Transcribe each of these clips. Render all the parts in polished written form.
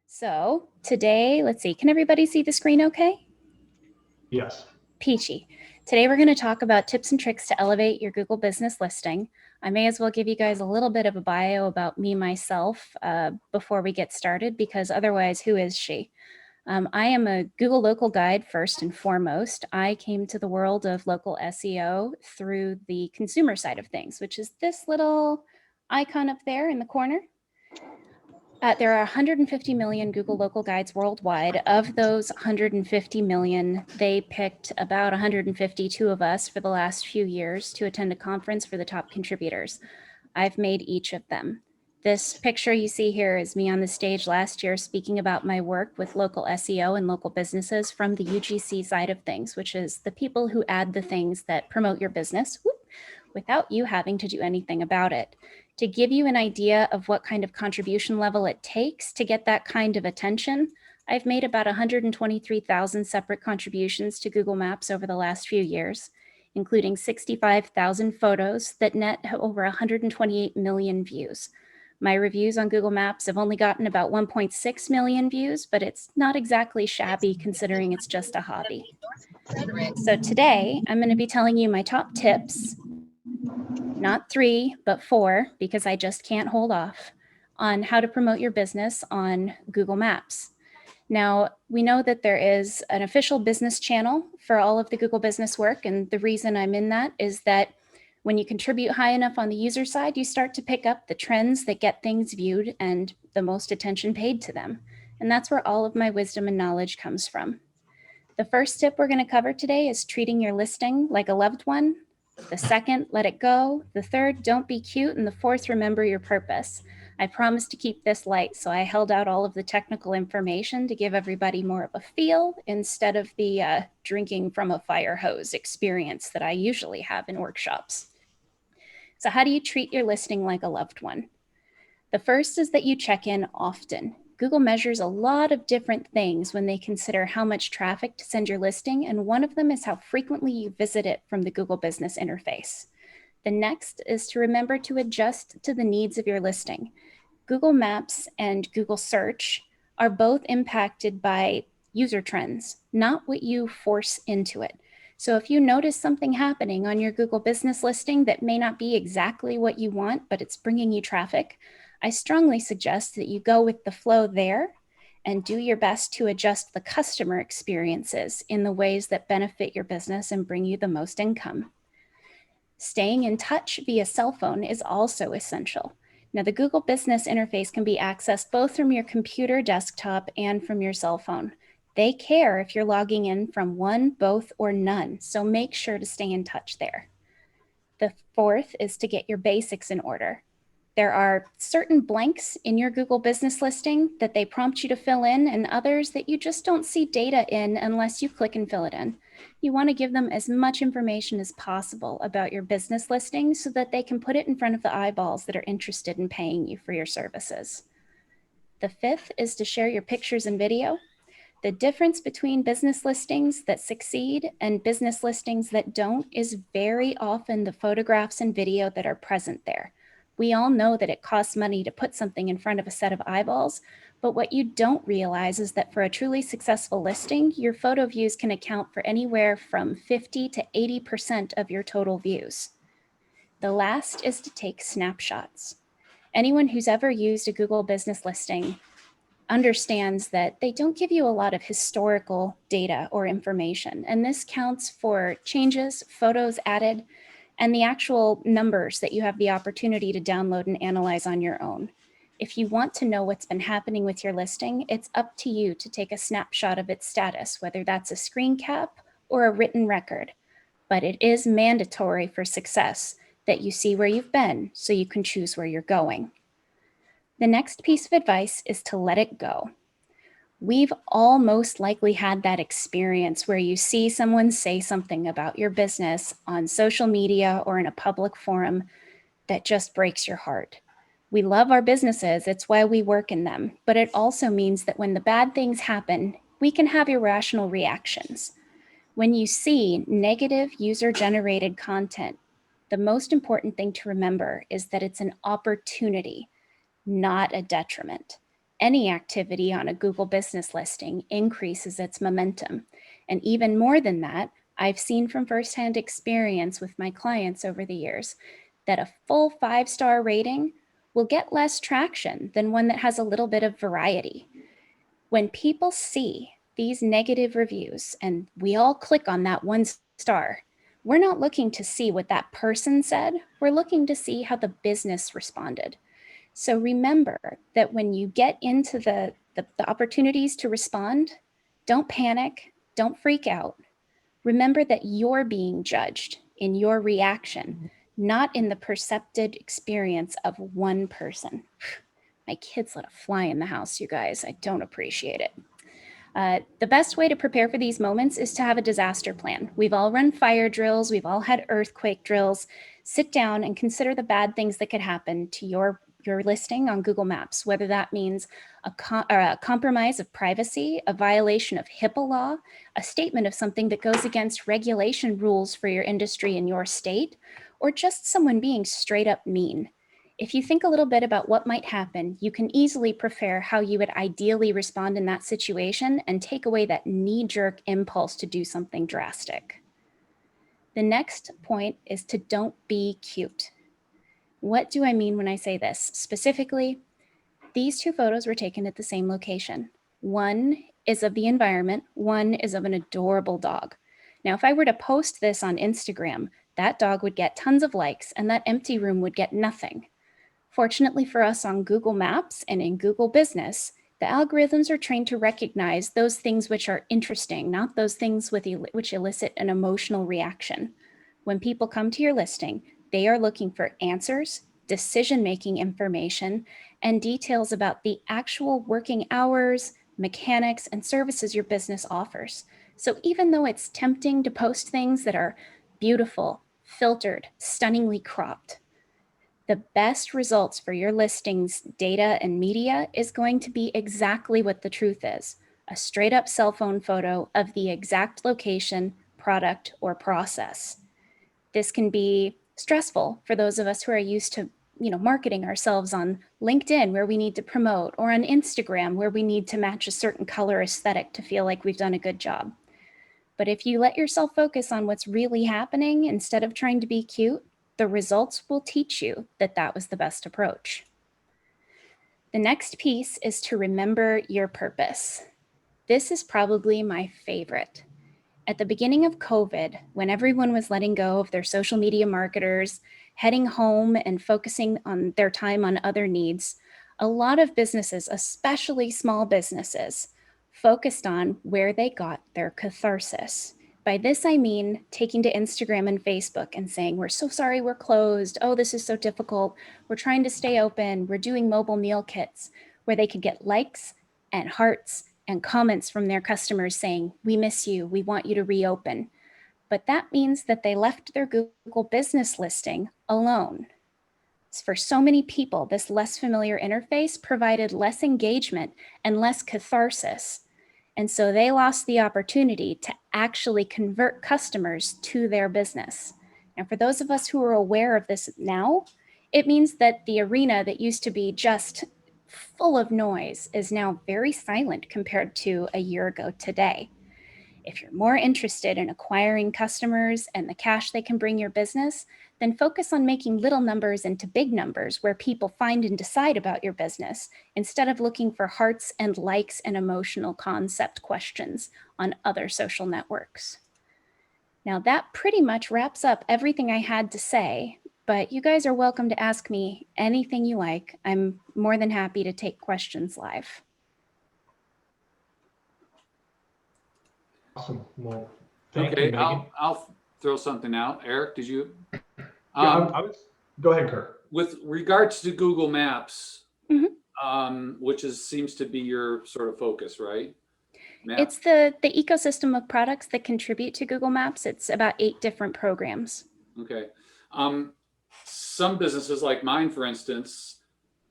So today, let's see, can everybody see the screen okay? Yes. Peachy. Today we're going to talk about tips and tricks to elevate your Google business listing. I may as well give you guys a little bit of a bio about me myself before we get started, because otherwise, who is she? I am a Google local guide first and foremost. I came to the world of local SEO through the consumer side of things, which is this little icon up there in the corner. There are 150 million Google local guides worldwide. Of those 150 million, they picked about 152 of us for the last few years to attend a conference for the top contributors. I've made each of them. This picture you see here is me on the stage last year speaking about my work with local SEO and local businesses from the UGC side of things, which is the people who add the things that promote your business without you having to do anything about it. To give you an idea of what kind of contribution level it takes to get that kind of attention, I've made about 123,000 separate contributions to Google Maps over the last few years, including 65,000 photos that net over 128 million views. My reviews on Google Maps have only gotten about 1.6 million views, but it's not exactly shabby considering it's just a hobby. So today, I'm going to be telling you my top tips, not 3, but 4, because I just can't hold off, on how to promote your business on Google Maps. Now, we know that there is an official business channel for all of the Google business work, and the reason I'm in that is that when you contribute high enough on the user side, you start to pick up the trends that get things viewed and the most attention paid to them. And that's where all of my wisdom and knowledge comes from. The first tip we're going to cover today is treating your listing like a loved one. The second, let it go. The third, don't be cute. And the fourth, remember your purpose. I promised to keep this light, so I held out all of the technical information to give everybody more of a feel instead of the drinking from a fire hose experience that I usually have in workshops. So how do you treat your listing like a loved one? The first is that you check in often. Google measures a lot of different things when they consider how much traffic to send your listing, and one of them is how frequently you visit it from the Google Business interface. The next is to remember to adjust to the needs of your listing. Google Maps and Google Search are both impacted by user trends, not what you force into it. So if you notice something happening on your Google Business listing that may not be exactly what you want, but it's bringing you traffic, I strongly suggest that you go with the flow there and do your best to adjust the customer experiences in the ways that benefit your business and bring you the most income. Staying in touch via cell phone is also essential. Now, the Google Business interface can be accessed both from your computer desktop and from your cell phone. They care if you're logging in from one, both, or none, so make sure to stay in touch there. The fourth is to get your basics in order. There are certain blanks in your Google Business listing that they prompt you to fill in, and others that you just don't see data in unless you click and fill it in. You want to give them as much information as possible about your business listing so that they can put it in front of the eyeballs that are interested in paying you for your services. The fifth is to share your pictures and video. The difference between business listings that succeed and business listings that don't is very often the photographs and video that are present there. We all know that it costs money to put something in front of a set of eyeballs, but what you don't realize is that for a truly successful listing, your photo views can account for anywhere from 50 to 80% of your total views. The last is to take snapshots. Anyone who's ever used a Google business listing understands that they don't give you a lot of historical data or information. And this counts for changes, photos added, and the actual numbers that you have the opportunity to download and analyze on your own. If you want to know what's been happening with your listing, it's up to you to take a snapshot of its status, whether that's a screen cap or a written record. But it is mandatory for success that you see where you've been so you can choose where you're going. The next piece of advice is to let it go. We've all most likely had that experience where you see someone say something about your business on social media or in a public forum that just breaks your heart. We love our businesses, it's why we work in them, but it also means that when the bad things happen, we can have irrational reactions. When you see negative user-generated content, the most important thing to remember is that it's an opportunity, not a detriment. Any activity on a Google business listing increases its momentum. And even more than that, I've seen from firsthand experience with my clients over the years that a full 5-star rating will get less traction than one that has a little bit of variety. When people see these negative reviews and we all click on that 1 star, we're not looking to see what that person said. We're looking to see how the business responded. So remember that when you get into the opportunities to respond, don't panic, don't freak out. Remember that you're being judged in your reaction, not in the percepted experience of one person. My kids let a fly in the house, you guys. I don't appreciate it. The best way to prepare for these moments is to have a disaster plan. We've all run fire drills, we've all had earthquake drills. Sit down and consider the bad things that could happen to your listing on Google Maps, whether that means a compromise of privacy, a violation of HIPAA law, a statement of something that goes against regulation rules for your industry in your state, or just someone being straight up mean. If you think a little bit about what might happen, you can easily prepare how you would ideally respond in that situation and take away that knee-jerk impulse to do something drastic. The next point is to don't be cute. What do I mean when I say this? Specifically, these 2 photos were taken at the same location. One is of the environment, one is of an adorable dog. Now, if I were to post this on Instagram, that dog would get tons of likes and that empty room would get nothing. Fortunately for us on Google Maps and in Google Business, the algorithms are trained to recognize those things which are interesting, not those things which elicit an emotional reaction. When people come to your listing, they are looking for answers, decision-making information, and details about the actual working hours, mechanics, and services your business offers. So even though it's tempting to post things that are beautiful, filtered, stunningly cropped, the best results for your listings, data, and media is going to be exactly what the truth is: a straight up cell phone photo of the exact location, product, or process. This can be stressful for those of us who are used to marketing ourselves on LinkedIn where we need to promote, or on Instagram where we need to match a certain color aesthetic to feel like we've done a good job. But if you let yourself focus on what's really happening instead of trying to be cute, the results will teach you that that was the best approach. The next piece is to remember your purpose. This is probably my favorite. At the beginning of COVID, when everyone was letting go of their social media marketers, heading home and focusing on their time on other needs, a lot of businesses, especially small businesses, focused on where they got their catharsis. By this, I mean taking to Instagram and Facebook and saying, we're so sorry we're closed. Oh, this is so difficult. We're trying to stay open. We're doing mobile meal kits, where they could get likes and hearts and comments from their customers saying, we miss you, we want you to reopen. But that means that they left their Google business listing alone. For so many people, this less familiar interface provided less engagement and less catharsis. And so they lost the opportunity to actually convert customers to their business. And for those of us who are aware of this now, it means that the arena that used to be just full of noise is now very silent compared to a year ago today. If you're more interested in acquiring customers and the cash they can bring your business, then focus on making little numbers into big numbers where people find and decide about your business, instead of looking for hearts and likes and emotional concept questions on other social networks. Now that pretty much wraps up everything I had to say, but you guys are welcome to ask me anything you like. I'm more than happy to take questions live. Awesome. Well, thank you, Megan. I'll throw something out. Eric, did you? Go ahead, Kurt. With regards to Google Maps, Mm-hmm. Which seems to be your sort of focus, right? It's the ecosystem of products that contribute to Google Maps. It's about 8 different programs. Okay. Some businesses like mine, for instance,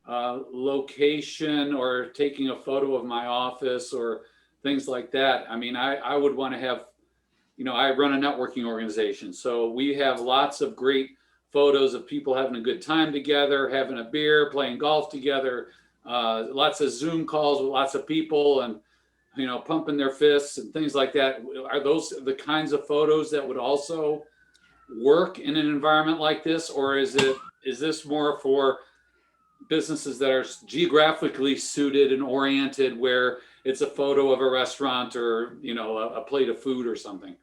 location or taking a photo of my office or things like that. I mean, I would want to have, I run a networking organization. So we have lots of great photos of people having a good time together, having a beer, playing golf together, lots of Zoom calls with lots of people and, pumping their fists and things like that. Are those the kinds of photos that would also work in an environment like this? Or is this more for businesses that are geographically suited and oriented, where it's a photo of a restaurant or, a plate of food or something?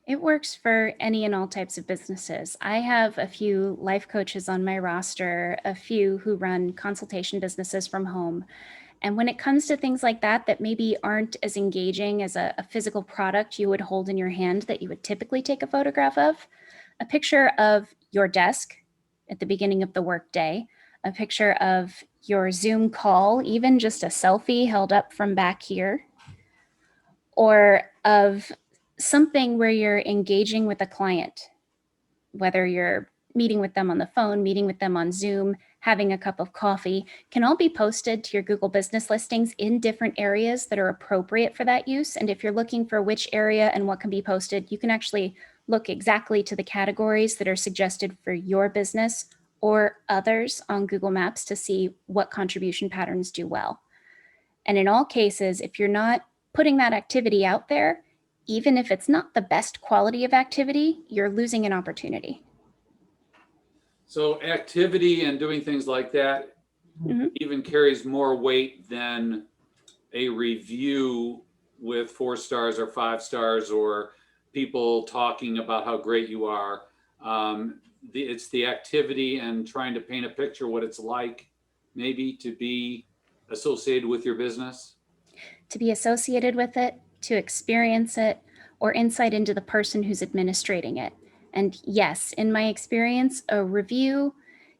It works for any and all types of businesses. I have a few life coaches on my roster, a few who run consultation businesses from home. And when it comes to things like that, that maybe aren't as engaging as a physical product you would hold in your hand that you would typically take a photograph of, a picture of your desk at the beginning of the workday, a picture of your Zoom call, even just a selfie held up from back here, or of something where you're engaging with a client, whether you're meeting with them on the phone, meeting with them on Zoom, having a cup of coffee, can all be posted to your Google business listings in different areas that are appropriate for that use. And if you're looking for which area and what can be posted, you can actually look exactly to the categories that are suggested for your business or others on Google Maps to see what contribution patterns do well. And in all cases, if you're not putting that activity out there, even if it's not the best quality of activity, you're losing an opportunity. So activity and doing things like that even carries more weight than a review with 4 stars or 5 stars or people talking about how great you are. It's the activity and trying to paint a picture what it's like maybe to be associated with your business. To be associated with it, to experience it, or insight into the person who's administrating it. And yes, in my experience, a review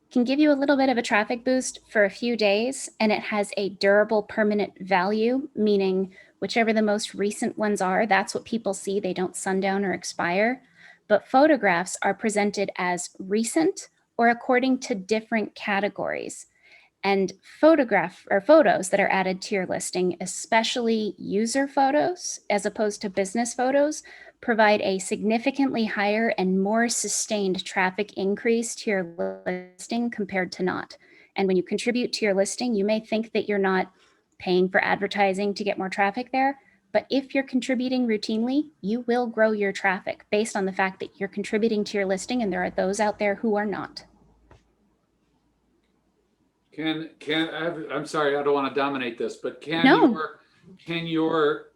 can give you a little bit of a traffic boost for a few days, and it has a durable permanent value, meaning whichever the most recent ones are, that's what people see. They don't sundown or expire. But photographs are presented as recent or according to different categories. And photos that are added to your listing, especially user photos as opposed to business photos, provide a significantly higher and more sustained traffic increase to your listing compared to not. And when you contribute to your listing, you may think that you're not paying for advertising to get more traffic there. But if you're contributing routinely, you will grow your traffic based on the fact that you're contributing to your listing, and there are those out there who are not. I'm sorry, I don't want to dominate this, but can your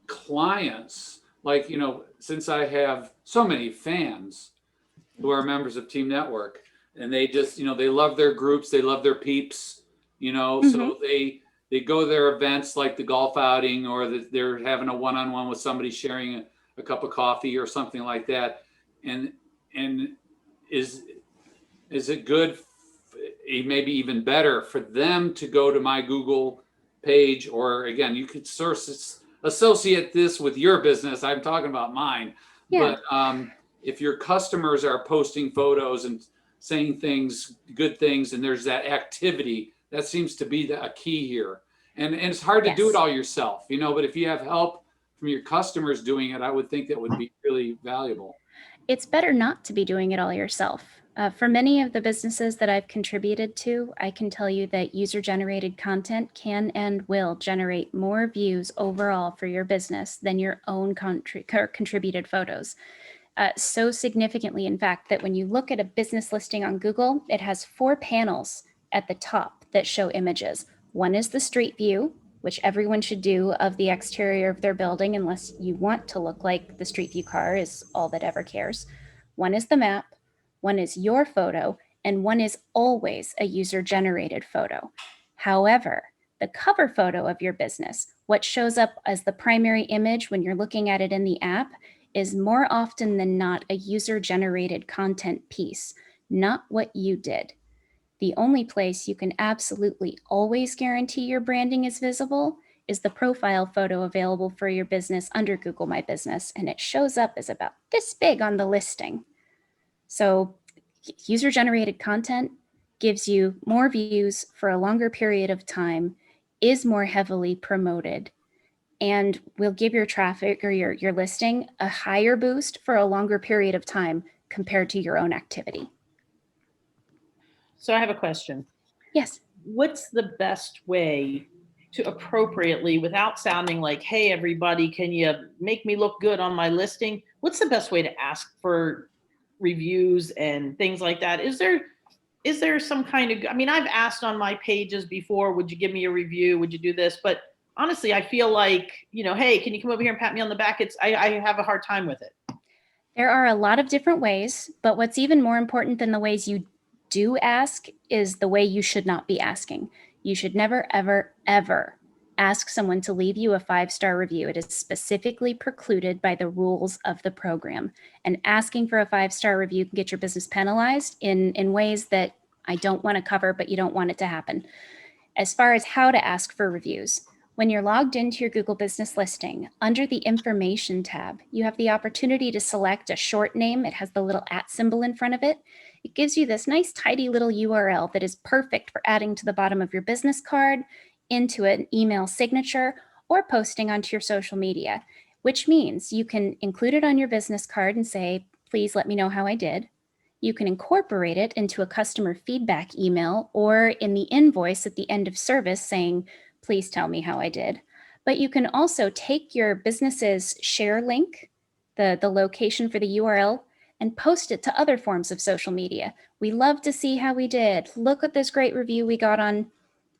clients, like, since I have so many fans who are members of Team Network, and they just, they love their groups, they love their peeps, so they go to their events like the golf outing, or they're having a one-on-one with somebody sharing a cup of coffee or something like that. And is it good, maybe even better, for them to go to my Google page? Or again, you could associate this with your business. I'm talking about mine. Yeah. But if your customers are posting photos and saying good things, and there's that activity, that seems to be a key here. And it's hard to do it all yourself, but if you have help from your customers doing it, I would think that would be really valuable. It's better not to be doing it all yourself. For many of the businesses that I've contributed to, I can tell you that user-generated content can and will generate more views overall for your business than your own contributed photos. So significantly, in fact, that when you look at a business listing on Google, it has 4 panels at the top that show images. One is the street view, which everyone should do, of the exterior of their building, unless you want to look like the street view car is all that ever cares. One is the map, one is your photo, and one is always a user-generated photo. However, the cover photo of your business, what shows up as the primary image when you're looking at it in the app, is more often than not a user-generated content piece, not what you did. The only place you can absolutely always guarantee your branding is visible is the profile photo available for your business under Google My Business, and it shows up as about this big on the listing. So user-generated content gives you more views for a longer period of time, is more heavily promoted, and will give your traffic or your listing a higher boost for a longer period of time compared to your own activity. So I have a question. Yes. What's the best way to appropriately, without sounding like, hey, everybody, can you make me look good on my listing? What's the best way to ask for reviews and things like that? Is there some kind of, I mean, I've asked on my pages before, would you give me a review? Would you do this? But honestly, I feel like, hey, can you come over here and pat me on the back? I have a hard time with it. There are a lot of different ways, but what's even more important than the ways you do ask is the way you should not be asking. You should never, ever, ever ask someone to leave you a 5-star review. It is specifically precluded by the rules of the program. And asking for a 5-star review can get your business penalized in ways that I don't want to cover, but you don't want it to happen. As far as how to ask for reviews, when you're logged into your Google Business listing, under the Information tab, you have the opportunity to select a short name. It has the little @ symbol in front of it. It gives you this nice, tidy little URL that is perfect for adding to the bottom of your business card, into an email signature, or posting onto your social media, which means you can include it on your business card and say, please let me know how I did. You can incorporate it into a customer feedback email or in the invoice at the end of service saying, please tell me how I did. But you can also take your business's share link, the location for the URL, and post it to other forms of social media. We love to see how we did. Look at this great review we got on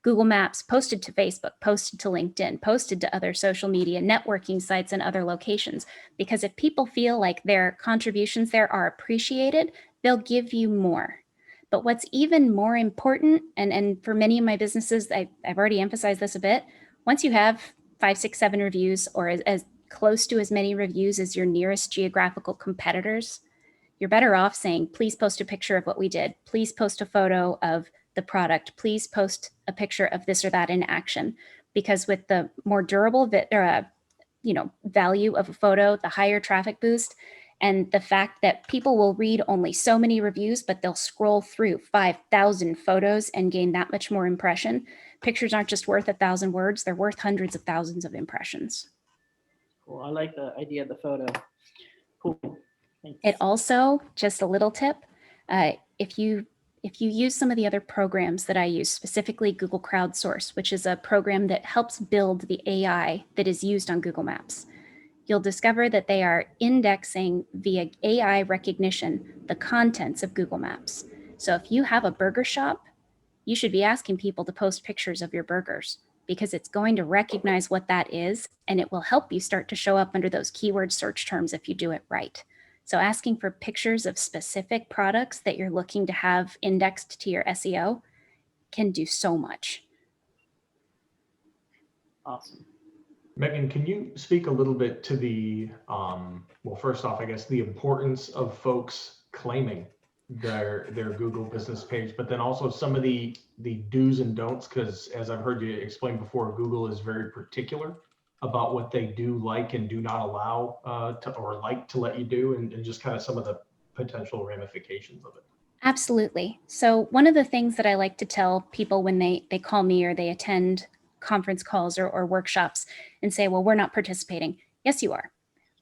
Google Maps, posted to Facebook, posted to LinkedIn, posted to other social media networking sites and other locations. Because if people feel like their contributions there are appreciated, they'll give you more. But what's even more important, and for many of my businesses, I've already emphasized this a bit, once you have 5, 6, 7 reviews, or as close to as many reviews as your nearest geographical competitors, you're better off saying, please post a picture of what we did. Please post a photo of the product. Please post a picture of this or that in action. Because with the more durable value of a photo, the higher traffic boost, and the fact that people will read only so many reviews, but they'll scroll through 5,000 photos and gain that much more impression. Pictures aren't just worth 1,000 words, they're worth hundreds of thousands of impressions. Cool. I like the idea of the photo. Cool. Thanks. It also, just a little tip, if you use some of the other programs that I use, specifically Google Crowdsource, which is a program that helps build the AI that is used on Google Maps, you'll discover that they are indexing via AI recognition the contents of Google Maps. So if you have a burger shop, you should be asking people to post pictures of your burgers because it's going to recognize what that is, and it will help you start to show up under those keyword search terms if you do it right. So asking for pictures of specific products that you're looking to have indexed to your SEO can do so much. Awesome. Megan, can you speak a little bit to the, well, first off, I guess the importance of folks claiming their Google business page, but then also some of the do's and don'ts, because as I've heard you explain before, Google is very particular about what they do like and do not allow to let you do, and just kind of some of the potential ramifications of it. Absolutely. So one of the things that I like to tell people when they call me or they attend conference calls or workshops and say, well, we're not participating. Yes, you are.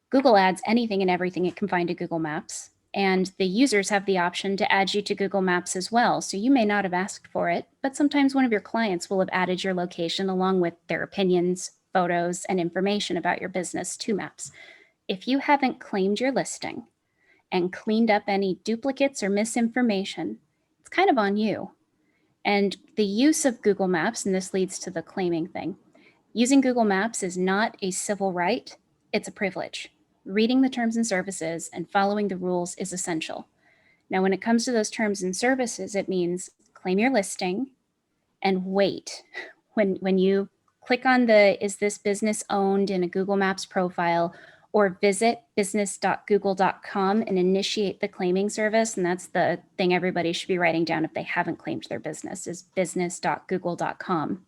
Google adds anything and everything it can find to Google Maps. And the users have the option to add you to Google Maps as well. So you may not have asked for it, but sometimes one of your clients will have added your location along with their opinions, photos, and information about your business to Maps. If you haven't claimed your listing and cleaned up any duplicates or misinformation, it's kind of on you. And the use of Google Maps, and this leads to the claiming thing, using Google Maps is not a civil right, it's a privilege. Reading the terms and services and following the rules is essential. Now, when it comes to those terms and services, it means claim your listing and wait. When you click on the is this business owned in a Google Maps profile, or visit business.google.com and initiate the claiming service. And that's the thing everybody should be writing down if they haven't claimed their business, is business.google.com.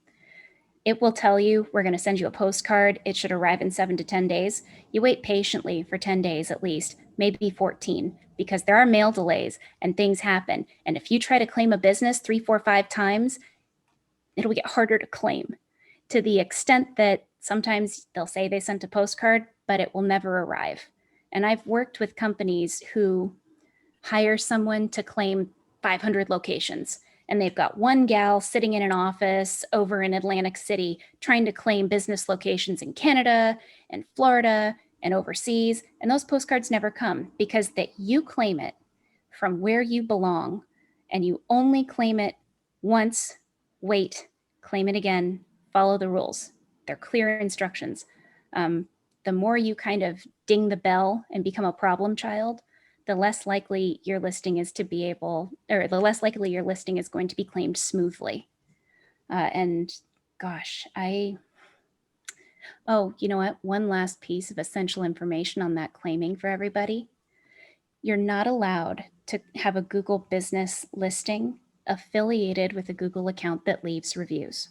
It will tell you, we're going to send you a postcard. It should arrive in 7 to 10 days. You wait patiently for 10 days at least, maybe 14, because there are mail delays and things happen. And if you try to claim a business 3, 4, 5 times, it'll get harder to claim, to the extent that sometimes they'll say they sent a postcard, but it will never arrive. And I've worked with companies who hire someone to claim 500 locations. And they've got one gal sitting in an office over in Atlantic City trying to claim business locations in Canada and Florida and overseas. And those postcards never come because that you claim it from where you belong and you only claim it once, wait, claim it again, follow the rules. They're clear instructions. The more you kind of ding the bell and become a problem child, the less likely your listing is to be able, or the less likely your listing is going to be claimed smoothly. And gosh, oh, you know what? One last piece of essential information on that claiming for everybody. You're not allowed to have a Google business listing affiliated with a Google account that leaves reviews,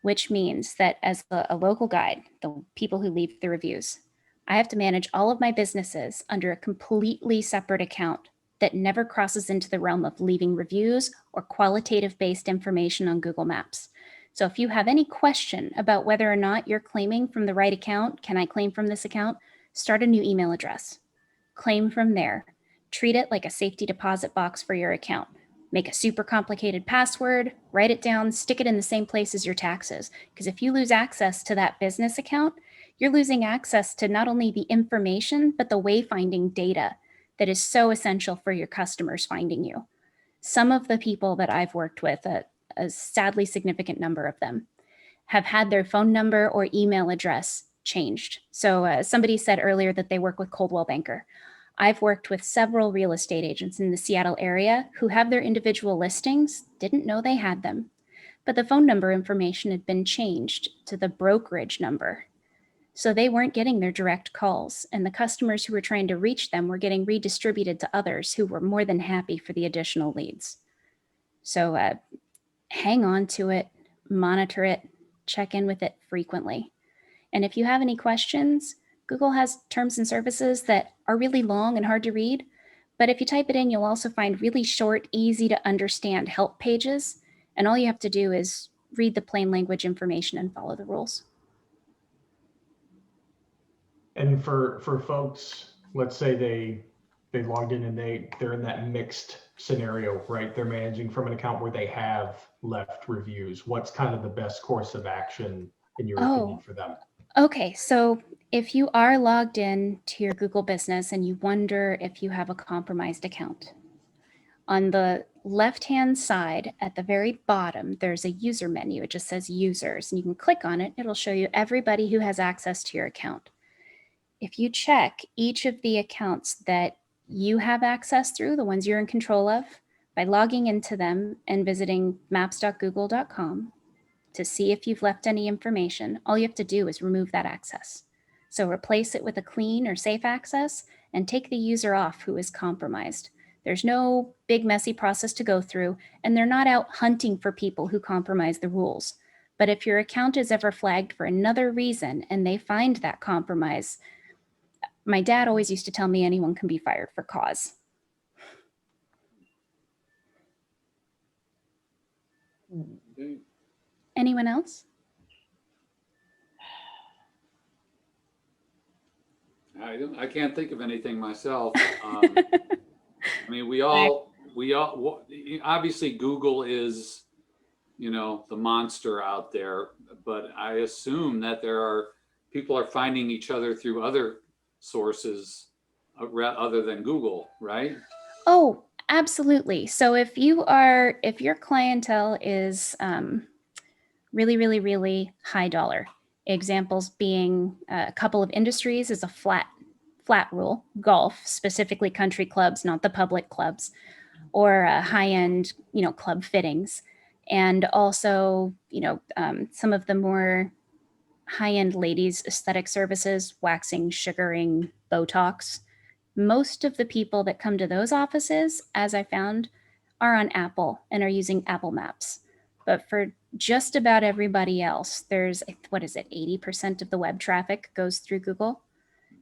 which means that as a local guide, the people who leave the reviews, I have to manage all of my businesses under a completely separate account that never crosses into the realm of leaving reviews or qualitative based information on Google Maps. So if you have any question about whether or not you're claiming from the right account, can I claim from this account? Start a new email address. Claim from there. Treat it like a safety deposit box for your account. Make a super complicated password, write it down, stick it in the same place as your taxes. Because if you lose access to that business account, you're losing access to not only the information, but the wayfinding data that is so essential for your customers finding you. Some of the people that I've worked with, a sadly significant number of them, have had their phone number or email address changed. So somebody said earlier that they work with Coldwell Banker. I've worked with several real estate agents in the Seattle area who have their individual listings, didn't know they had them, but the phone number information had been changed to the brokerage number. So they weren't getting their direct calls, and the customers who were trying to reach them were getting redistributed to others who were more than happy for the additional leads. So hang on to it, monitor it, check in with it frequently. And if you have any questions, Google has terms and services that are really long and hard to read, but if you type it in, you'll also find really short, easy to understand help pages. And all you have to do is read the plain language information and follow the rules. And for folks, let's say they logged in and they're in that mixed scenario, right? They're managing from an account where they have left reviews. What's kind of the best course of action in your opinion for them? Okay, so if you are logged in to your Google business and you wonder if you have a compromised account, on the left-hand side at the very bottom, there's a user menu. It just says users, and you can click on it. It'll show you everybody who has access to your account. If you check each of the accounts that you have access through, the ones you're in control of, by logging into them and visiting maps.google.com to see if you've left any information, all you have to do is remove that access. So replace it with a clean or safe access and take the user off who is compromised. There's no big messy process to go through, and they're not out hunting for people who compromise the rules. But if your account is ever flagged for another reason and they find that compromise, my dad always used to tell me anyone can be fired for cause. Anyone else? I can't think of anything myself. I mean, we all obviously Google is, the monster out there, but I assume that people are finding each other through other sources other than Google, right? Oh, absolutely. So if your clientele is really, really, really high dollar, examples being a couple of industries is a flat rule, golf, specifically country clubs, not the public clubs, or high-end, club fittings. And also, some of the more high-end ladies aesthetic services, waxing, sugaring, Botox. Most of the people that come to those offices, as I found, are on Apple and are using Apple Maps. But for just about everybody else, there's, 80% of the web traffic goes through Google.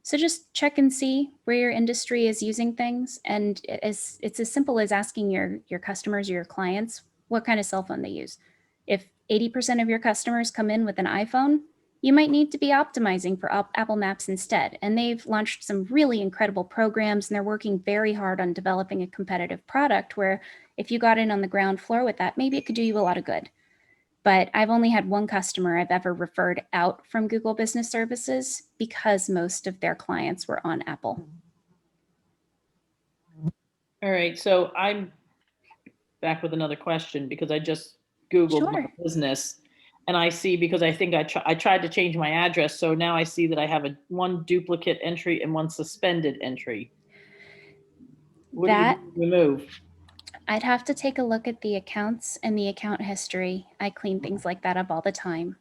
So just check and see where your industry is using things. And it's as simple as asking your customers or your clients what kind of cell phone they use. If 80% of your customers come in with an iPhone, you might need to be optimizing for Apple Maps instead. And they've launched some really incredible programs, and they're working very hard on developing a competitive product where If you got in on the ground floor with that, maybe it could do you a lot of good. But I've only had one customer I've ever referred out from Google Business Services because most of their clients were on Apple. All right, so I'm back with another question because I just Googled my business and I see, because I think I tried to change my address. So now I see that I have one duplicate entry and one suspended entry. What do you remove? I'd have to take a look at the accounts and the account history. I clean things like that up all the time.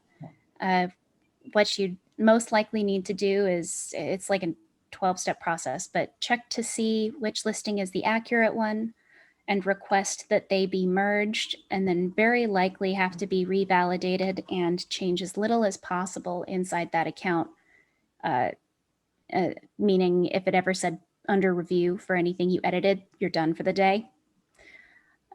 What you most likely need to do is, it's like a 12-step process, but check to see which listing is the accurate one and request that they be merged, and then very likely have to be revalidated and change as little as possible inside that account. Meaning if it ever said under review for anything you edited, you're done for the day.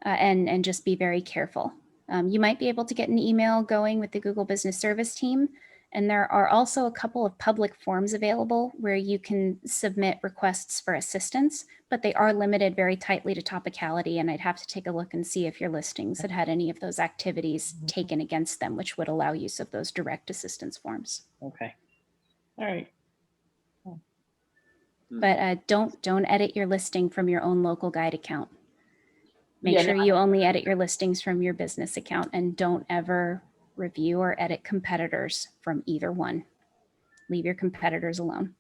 And just be very careful. You might be able to get an email going with the Google Business Service team. And there are also a couple of public forms available where you can submit requests for assistance, but they are limited very tightly to topicality. And I'd have to take a look and see if your listings had any of those activities taken against them, which would allow use of those direct assistance forms. Okay. All right. But don't edit your listing from your own local guide account. Make sure you only edit your listings from your business account, and don't ever review or edit competitors from either one. Leave your competitors alone.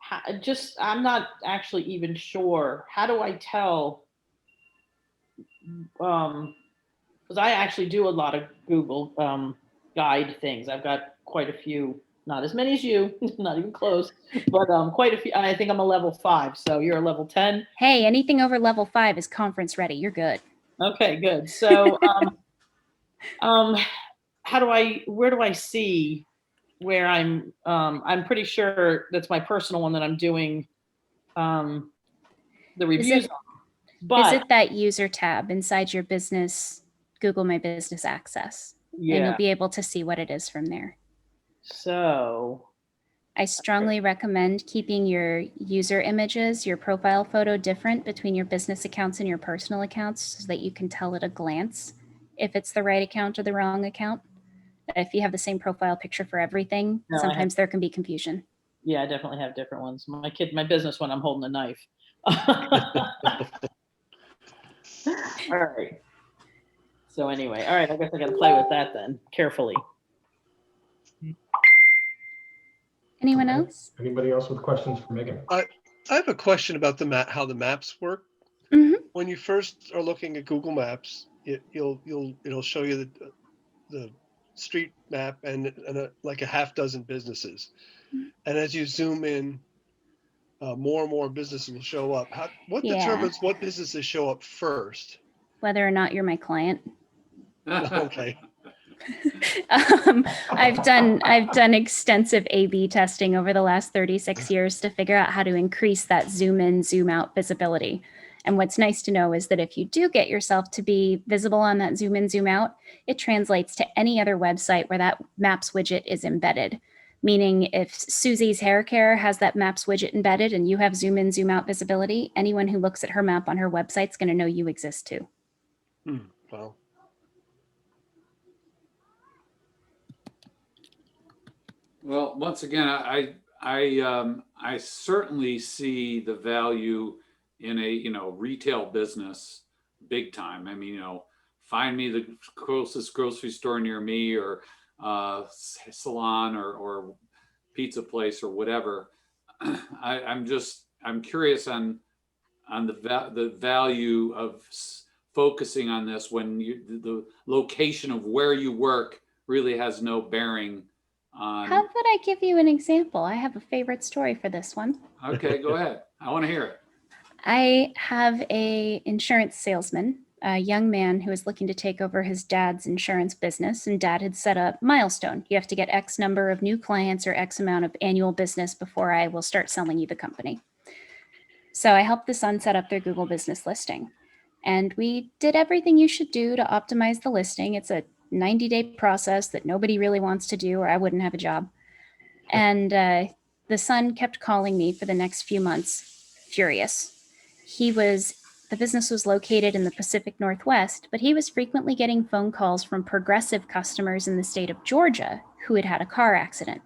I'm not actually even sure. How do I tell? Because I actually do a lot of Google guide things. I've got quite a few, not as many as you, not even close, but quite a few. I think I'm a level 5, so you're a level 10. Hey, anything over level 5 is conference ready. You're good. Okay, good. So, where do I see where I'm pretty sure that's my personal one that I'm doing the reviews on. But visit that user tab inside your business, Google My Business Access, and you'll be able to see what it is from there. So I strongly recommend keeping your user images, your profile photo different between your business accounts and your personal accounts so that you can tell at a glance if it's the right account or the wrong account. If you have the same profile picture for everything, sometimes there can be confusion. Yeah, I definitely have different ones. My business one, I'm holding a knife. All right. So anyway, all right, I guess I got to play with that then carefully. Anyone else? Anybody else with questions for Megan? I have a question about how the maps work. Mm-hmm. When you first are looking at Google Maps, it'll show you the street map and like a half dozen businesses. Mm-hmm. And as you zoom in, more and more businesses will show up. What determines what businesses show up first? Whether or not you're my client. Okay. I've done extensive A/B testing over the last 36 years to figure out how to increase that zoom in, zoom out visibility. And what's nice to know is that if you do get yourself to be visible on that zoom in, zoom out, it translates to any other website where that Maps widget is embedded. Meaning if Susie's Hair Care has that Maps widget embedded and you have zoom in, zoom out visibility, anyone who looks at her map on her website is going to know you exist too. Wow. Well, once again, I certainly see the value in a retail business big time. I mean, find me the closest grocery store near me, or salon or pizza place or whatever. I'm curious on the value of focusing on this when the location of where you work really has no bearing on. How about I give you an example? I have a favorite story for this one. Okay, go ahead. I want to hear it. I have a insurance salesman, a young man who was looking to take over his dad's insurance business, and dad had set a milestone. You have to get X number of new clients or X amount of annual business before I will start selling you the company. So I helped the son set up their Google business listing. And we did everything you should do to optimize the listing. It's a 90-day process that nobody really wants to do, or I wouldn't have a job. And the son kept calling me for the next few months, furious. He was The business was located in the Pacific Northwest, but he was frequently getting phone calls from progressive customers in the state of Georgia who had had a car accident.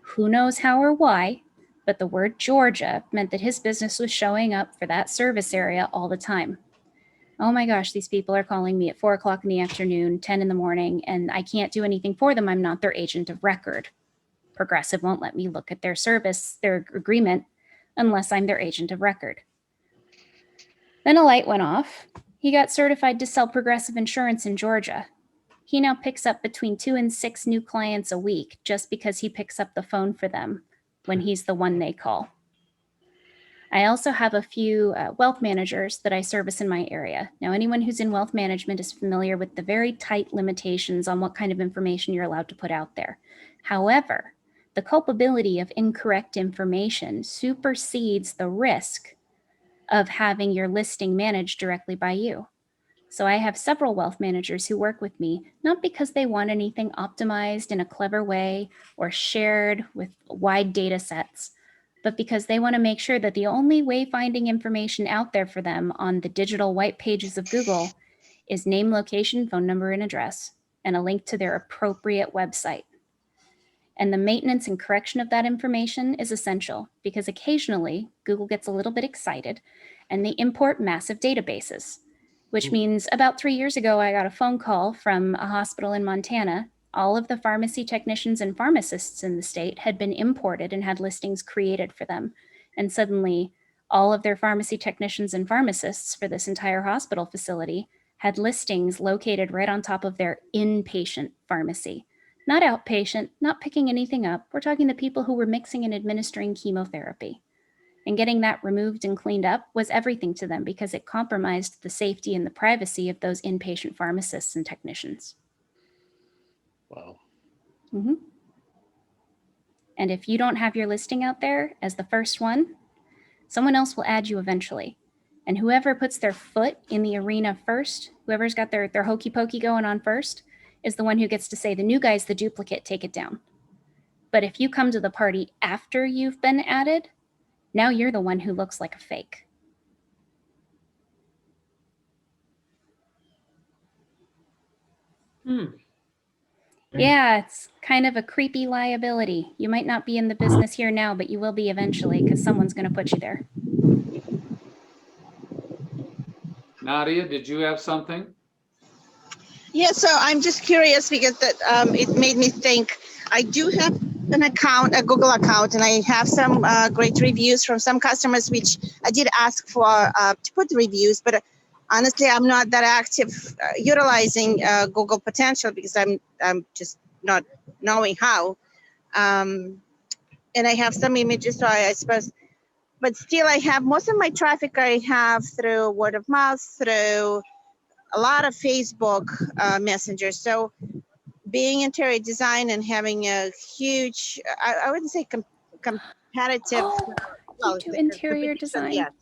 Who knows how or why, but the word Georgia meant that his business was showing up for that service area all the time. Oh my gosh, these people are calling me at 4 o'clock in the afternoon, 10 in the morning, and I can't do anything for them. I'm not their agent of record. Progressive won't let me look at their agreement, unless I'm their agent of record. Then a light went off. He got certified to sell Progressive insurance in Georgia. He now picks up between 2 and 6 new clients a week just because he picks up the phone for them when he's the one they call. I also have a few wealth managers that I service in my area. Now, anyone who's in wealth management is familiar with the very tight limitations on what kind of information you're allowed to put out there. However, the culpability of incorrect information supersedes the risk of having your listing managed directly by you. So I have several wealth managers who work with me, not because they want anything optimized in a clever way or shared with wide data sets, but because they want to make sure that the only wayfinding information out there for them on the digital white pages of Google is name, location, phone number, and address, and a link to their appropriate website. And the maintenance and correction of that information is essential because occasionally Google gets a little bit excited and they import massive databases, which means about 3 years ago, I got a phone call from a hospital in Montana. All of the pharmacy technicians and pharmacists in the state had been imported and had listings created for them. And suddenly, all of their pharmacy technicians and pharmacists for this entire hospital facility had listings located right on top of their inpatient pharmacy. Not outpatient, not picking anything up. We're talking the people who were mixing and administering chemotherapy. And getting that removed and cleaned up was everything to them because it compromised the safety and the privacy of those inpatient pharmacists and technicians. Wow. Mm-hmm. And if you don't have your listing out there as the first one, someone else will add you eventually. And whoever puts their foot in the arena first, whoever's got their hokey pokey going on first, is the one who gets to say, the new guy's the duplicate, take it down. But if you come to the party after you've been added, now you're the one who looks like a fake. Yeah, it's kind of a creepy liability. You might not be in the business here now, but you will be eventually because someone's going to put you there. Nadia, did you have something? Yeah, so I'm just curious because that it made me think. I do have an account, a Google account, and I have some great reviews from some customers, which I did ask for to put reviews, but honestly, I'm not that active utilizing Google potential because I'm just not knowing how. And I have some images, so I suppose, but still, I have most of my traffic I have through word of mouth, through a lot of Facebook Messenger. So being interior design and having a huge, I wouldn't say competitive. You do interior design? Yes.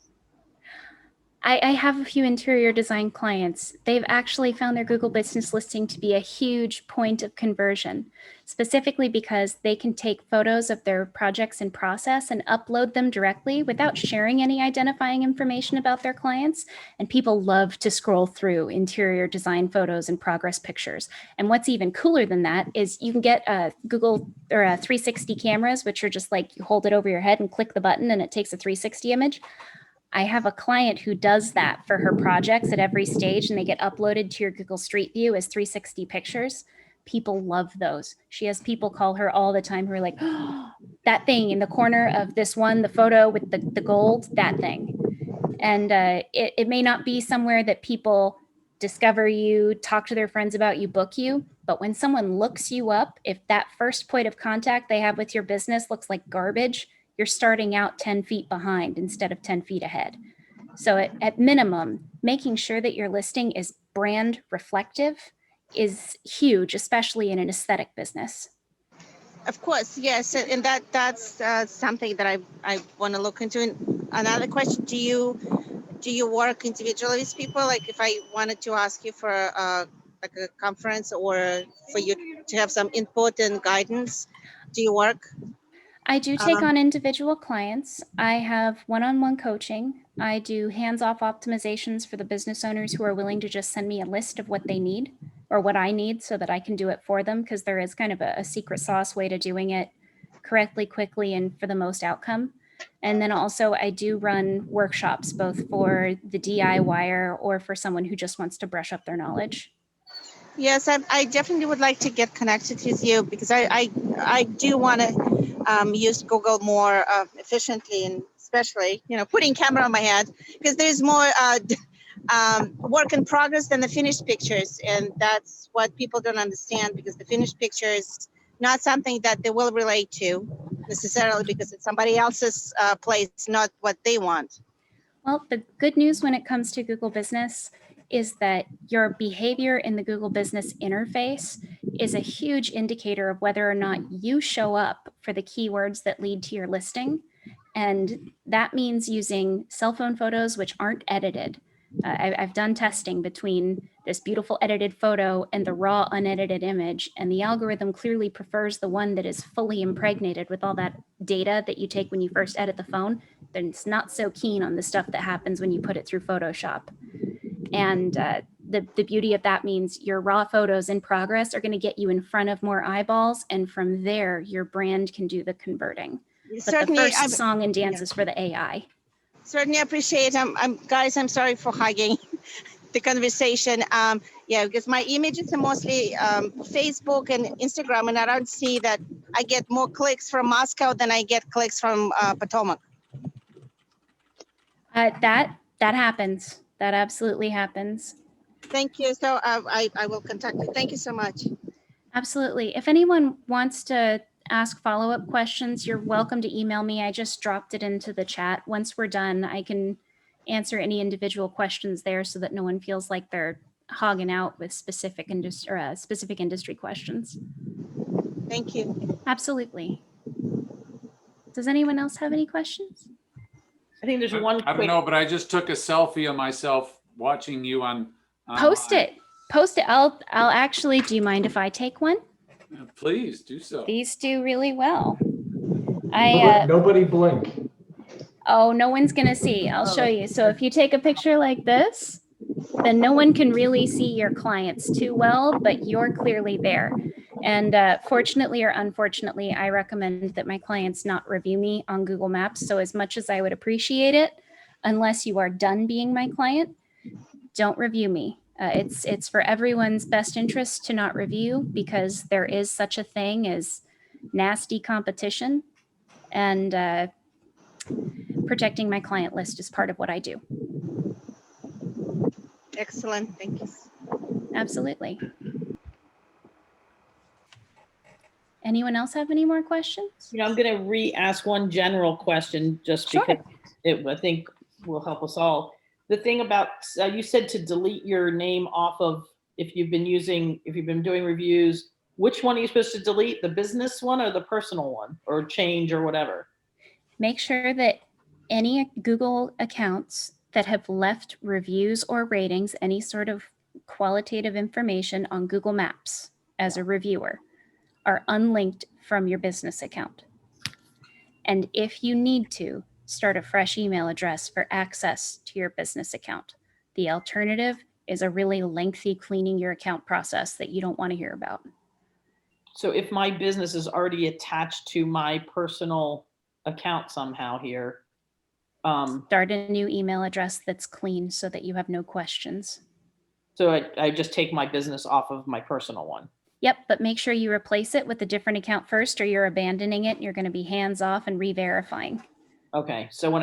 I have a few interior design clients. They've actually found their Google business listing to be a huge point of conversion, specifically because they can take photos of their projects in process and upload them directly without sharing any identifying information about their clients. And people love to scroll through interior design photos and progress pictures. And what's even cooler than that is you can get Google or 360 cameras, which are just like you hold it over your head and click the button and it takes a 360 image. I have a client who does that for her projects at every stage, and they get uploaded to your Google Street View as 360 pictures. People love those. She has people call her all the time who are like, oh, that thing in the corner of this one, the photo with the gold, that thing. And it may not be somewhere that people discover you, talk to their friends about you, book you. But when someone looks you up, if that first point of contact they have with your business looks like garbage, you're starting out 10 feet behind instead of 10 feet ahead. So at minimum, making sure that your listing is brand reflective is huge, especially in an aesthetic business. Of course, yes, and that's something that I want to look into. And another question: do you work individually with people? Like, if I wanted to ask you for like a conference or for you to have some input and guidance, do you work? I do take on individual clients. I have one-on-one coaching. I do hands-off optimizations for the business owners who are willing to just send me a list of what they need or what I need so that I can do it for them, because there is kind of a secret sauce way to doing it correctly, quickly, and for the most outcome. And then also I do run workshops both for the DIYer or for someone who just wants to brush up their knowledge. Yes, I definitely would like to get connected with you because I do want to use Google more efficiently, and especially, putting camera on my head, because there's more work in progress than the finished pictures. And that's what people don't understand, because the finished picture is not something that they will relate to necessarily, because it's somebody else's place, not what they want. Well, the good news when it comes to Google Business is that your behavior in the Google Business interface is a huge indicator of whether or not you show up for the keywords that lead to your listing. And that means using cell phone photos, which aren't edited. I've done testing between this beautiful edited photo and the raw unedited image, and the algorithm clearly prefers the one that is fully impregnated with all that data that you take when you first edit the phone. Then it's not so keen on the stuff that happens when you put it through Photoshop. And the beauty of that means your raw photos in progress are going to get you in front of more eyeballs, and from there your brand can do the converting. But Certainly, the first song and dance is for the AI. Certainly appreciate. Guys, I'm sorry for hugging the conversation. Because my images are mostly Facebook and Instagram, and I don't see that I get more clicks from Moscow than I get clicks from Potomac. That happens. That absolutely happens. Thank you. So I will contact you. Thank you so much. Absolutely. If anyone wants to ask follow-up questions, you're welcome to email me. I just dropped it into the chat. Once we're done, I can answer any individual questions there so that no one feels like they're hogging out with specific industry questions. Thank you. Absolutely. Does anyone else have any questions? I think there's one. I don't know, but I just took a selfie of myself watching you on. Post it. I'll actually, do you mind if I take one? Please do so. These do really well. Nobody blink. Oh, no one's gonna see. I'll show you. So if you take a picture like this, then no one can really see your clients too well, but you're clearly there. And fortunately or unfortunately, I recommend that my clients not review me on Google Maps. So as much as I would appreciate it, unless you are done being my client, don't review me. It's for everyone's best interest to not review, because there is such a thing as nasty competition, and protecting my client list is part of what I do. Excellent. Thank you. Absolutely. Anyone else have any more questions? I'm going to re-ask one general question just Sure. because I think will help us all. The thing about, you said to delete your name off of, if you've been doing reviews, which one are you supposed to delete? The business one or the personal one, or change or whatever? Make sure that any Google accounts that have left reviews or ratings, any sort of qualitative information on Google Maps as a reviewer, are unlinked from your business account. And if you need to, start a fresh email address for access to your business account. The alternative is a really lengthy cleaning your account process that you don't want to hear about. So if my business is already attached to my personal account somehow here, start a new email address that's clean so that you have no questions. So I just take my business off of my personal one. Yep, but make sure you replace it with a different account first, or you're abandoning it and you're going to be hands off and re-verifying. Okay, so when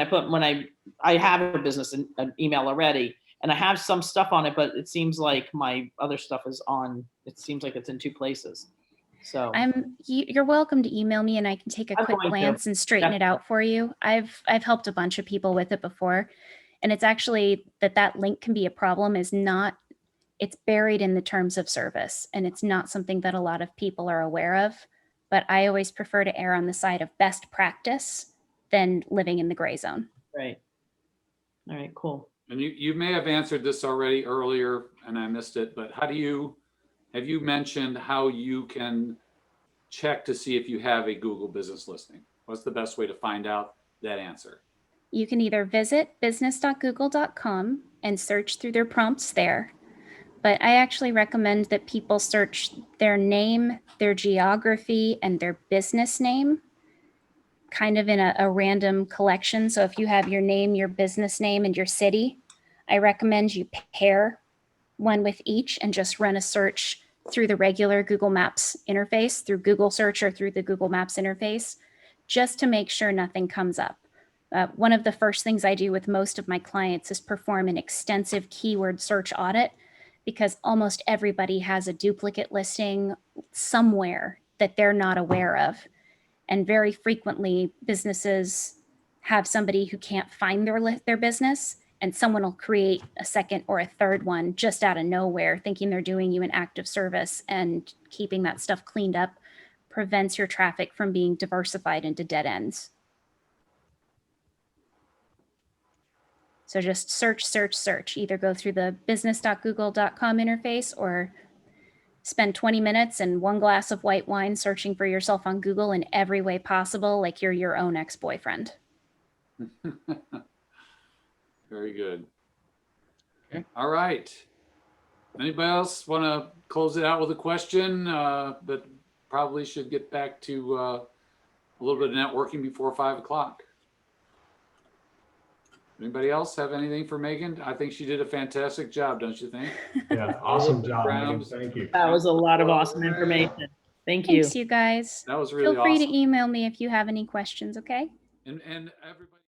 I have a business an email already, and I have some stuff on it, but it seems like my other stuff is on. It seems like it's in two places. So you're welcome to email me, and I can take a quick glance and straighten it out for you. I've helped a bunch of people with it before, and it's actually that link can be a problem. It's buried in the terms of service, and it's not something that a lot of people are aware of. But I always prefer to err on the side of best practice than living in the gray zone. Right. All right, cool. And you may have answered this already earlier and I missed it, but have you mentioned how you can check to see if you have a Google business listing? What's the best way to find out that answer? You can either visit business.google.com and search through their prompts there. But I actually recommend that people search their name, their geography, and their business name kind of in a random collection. So if you have your name, your business name, and your city, I recommend you pair one with each and just run a search through the regular Google Maps interface, through Google Search or through the Google Maps interface, just to make sure nothing comes up. One of the first things I do with most of my clients is perform an extensive keyword search audit, because almost everybody has a duplicate listing somewhere that they're not aware of. And very frequently, businesses have somebody who can't find their business, and someone will create a second or a third one just out of nowhere, thinking they're doing you an active service, and keeping that stuff cleaned up prevents your traffic from being diversified into dead ends. So just search, search, search. Either go through the business.google.com interface or spend 20 minutes and one glass of white wine searching for yourself on Google in every way possible, like you're your own ex-boyfriend. Very good. Okay. All right. Anybody else want to close it out with a question? But probably should get back to a little bit of networking before 5 o'clock. Anybody else have anything for Megan? I think she did a fantastic job, don't you think? Yeah, awesome job, Megan. Thank you. That was a lot of awesome information. Thank you. Thanks, you guys. That was really Feel free awesome. to email me if you have any questions, okay? And everybody.